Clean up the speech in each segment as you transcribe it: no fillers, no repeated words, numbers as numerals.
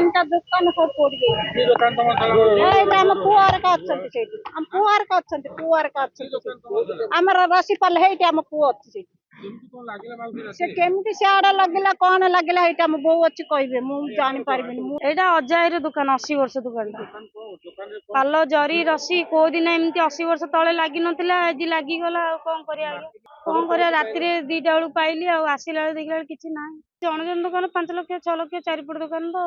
तीन दुकान सब पोड़ गई आम पुआर का आम पुआर का पुआर का आम रसी पल है आम पु अच्छी से केमती सियाड़े लगला कौन लगला ये आम बो अच्छी कहे मुझे जानी पारिनी एटा अजायर दुकान 80 वर्ष दुकान पाल जरी रसी को दिन एमती 80 वर्ष तले लगी नथिला आज लागिगला कौन करिया कौन करिया राति रे 2टा बेलू पाइली आसिला देखला किछि ना जन जन दुकान 5 लाख 6 लाख 4 फुट दुकान तो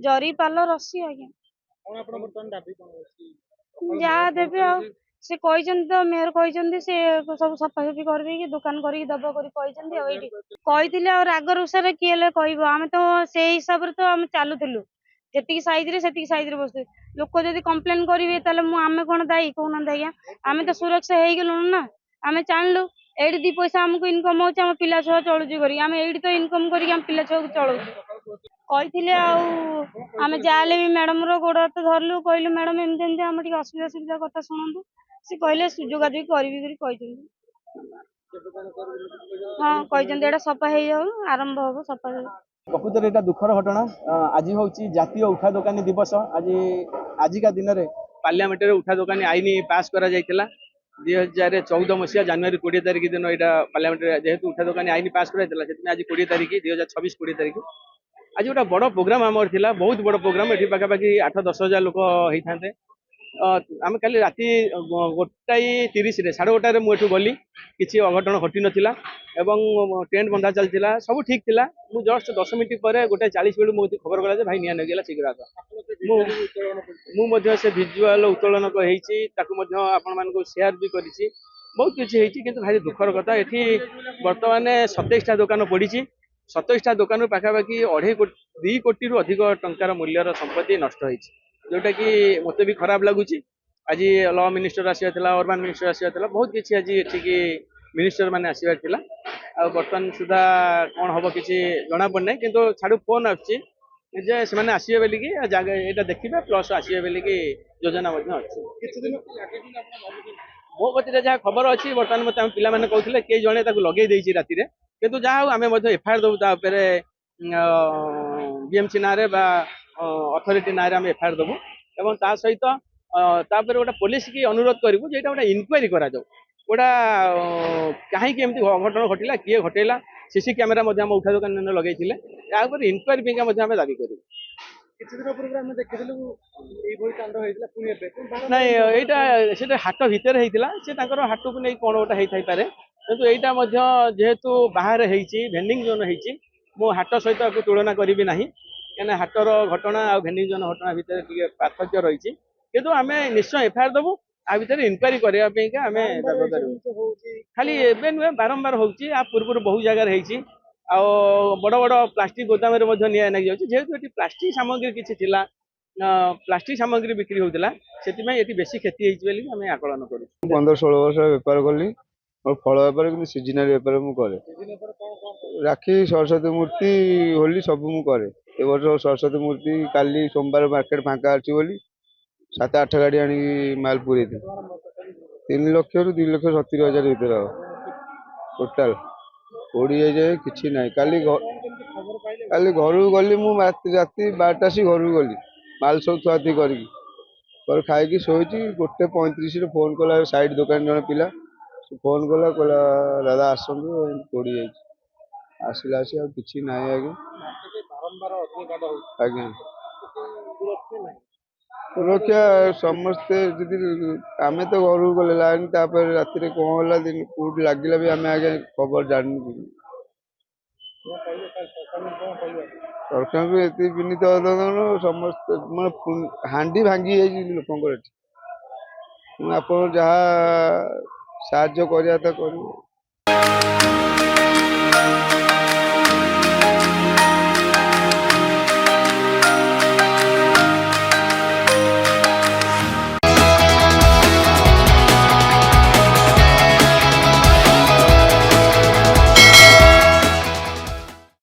जरी पाल रसी आज्ञा जहाँ देवे आ से तो मेयर कहते से सब सफासफी कर दुकान करके दब कर राग रुषार किए कह आम तो से हिसाब से तो आम चलुलु जी सैज रे बस लोक जब कम्प्लेन करेंगे आम कौन दायी कहना आज्ञा आम तो सुरक्षा हो गलुणु ना आम जानलु ये 2 पैसा आमको इनकम हो पिला छुआ चलुचु आम ये तो इनकम कर पिला छुआ चलु कही आम जाले भी मैडम गोड़ हाथ धरलु कहलु मैडम एमती आम असुविधा सुविधा कथा शुणु सी कहले जोगाजोग करी हाँ कहते सफा हो जाऊ आरंभ हम सफा प्रकृत में दुखर घटना आज हूँ जातीय उठा दोकानी दिवस आजिका दिन में पार्लियामेंट उठा दोकानी आईन पास करा 2014 मसीहा जनवरी 20 तारिख दिन यहाँ पार्लियामेंट जेहेतु उठा दोकानी आईन पास कराइला आज 20 तारिख 2026 20 तारिख आज गोटे बड़ प्रोग्राम आम बहुत बड़ प्रोग्राम ये पाखापाखि 8-10 हजार लोक होते आम कल राति 1:30 साढ़े 1:00 मुझे गली किसी अघटन घटी नाला टेंट बंधा चलता सब ठीक थिला मु जस्ट 10 मिनट पर 1:40 बेलू मुझे खबर गला भाई निया नगला शीघ्र आस से भिजुआल उत्तोलन आपण शेयर भी करी बहुत किसी कि भारी दुखर कथा ये बर्तमान 27टा दुकान पड़ी 27टा दुकान पाखापाखि 2 कोटी रु अधिक टंकार मूल्यर संपत्ति नष्ट होती जोटा कि मत भी खराब लगुच आज लॉ मिनिस्टर आसला अर्बान मिनिस्टर आसला बहुत किसी आज ये मिनिस्टर मैंने आसबार बर्तमान सुधा कौन हम किसी जना पड़ना कि छाड़ फोन आसचे आसबे बोलिकी यहाँ देखिए प्लस आसबे बोलिकी योजना अच्छी मो गति जहाँ खबर अच्छी बर्तमान मत पिला कहते किए जड़े लगे राति किंतु जहाँ आम एफआईआर दबू बीएमसी ना अथॉरिटी ना आम एफआईआर दबू एवं ता सहित गोटे पुलिस की अनुरोध करूँ जो गोटे इनक्वारी करा गोटा कहीं अघटन घटला किए घटेला सीसी कैमेरा आम उठा दुकान लगे इनक्वारी आम दाबी करूँ ना यहाँ हाट भितर होता हाट को नहीं कौन गोटा होता पारे किंतु यहाँ जेहेतु बाहर भेंडिंग जोन होती मो हाट सहित तुलना करी ना क्या हाटर घटना आ भेंडिंग जोन घटना भितर पार्थक्य रही किंतु आम निश्चय एफआईआर दबू आ भितर इनक्वारी करने खाली एवं नुहे बारंबार होची आ पूर्व बहुत जगार होती बड़ बड़ प्लास्टिक गोदाम निया लगी जाऊँगी जेहेतु ये प्लास्टिक सामग्री किसी थिला प्लास्टिक सामग्री बिक्री होता से बेसी क्षति होती आम आकलन कर 15-16 वर्ष बेपार कली और फल बेपार कि सीजनाल बेपार मुझे राखी सरस्वती मूर्ति होली सब मुझे ए वर्ष सरस्वती मूर्ति काली सोमवार मार्केट फांका अच्छी बोली 7-8 गाड़ी आनी माल पूरे 3 लाख रु 2,70,000 भर टोटाल ओडी जाए कि ना काली घर गली मुझे राति 12टा सी घर गली माल सब थुआथी कर खाई शोची 1:35 फोन कला साइड दुकान जन पिला फोन कला कहला दादा आसतु पड़ी जाए आसला कि ना आज्ञा आज्ञा सुरक्षा समस्ते आम तो घर गले लाइन रात कौन है दिन कौट लगे भी आम आगे खबर जान सरकार को ये विनीत समस्त मैं हांडी भांगी लोक आप जहाँ साहाଯ୍य कर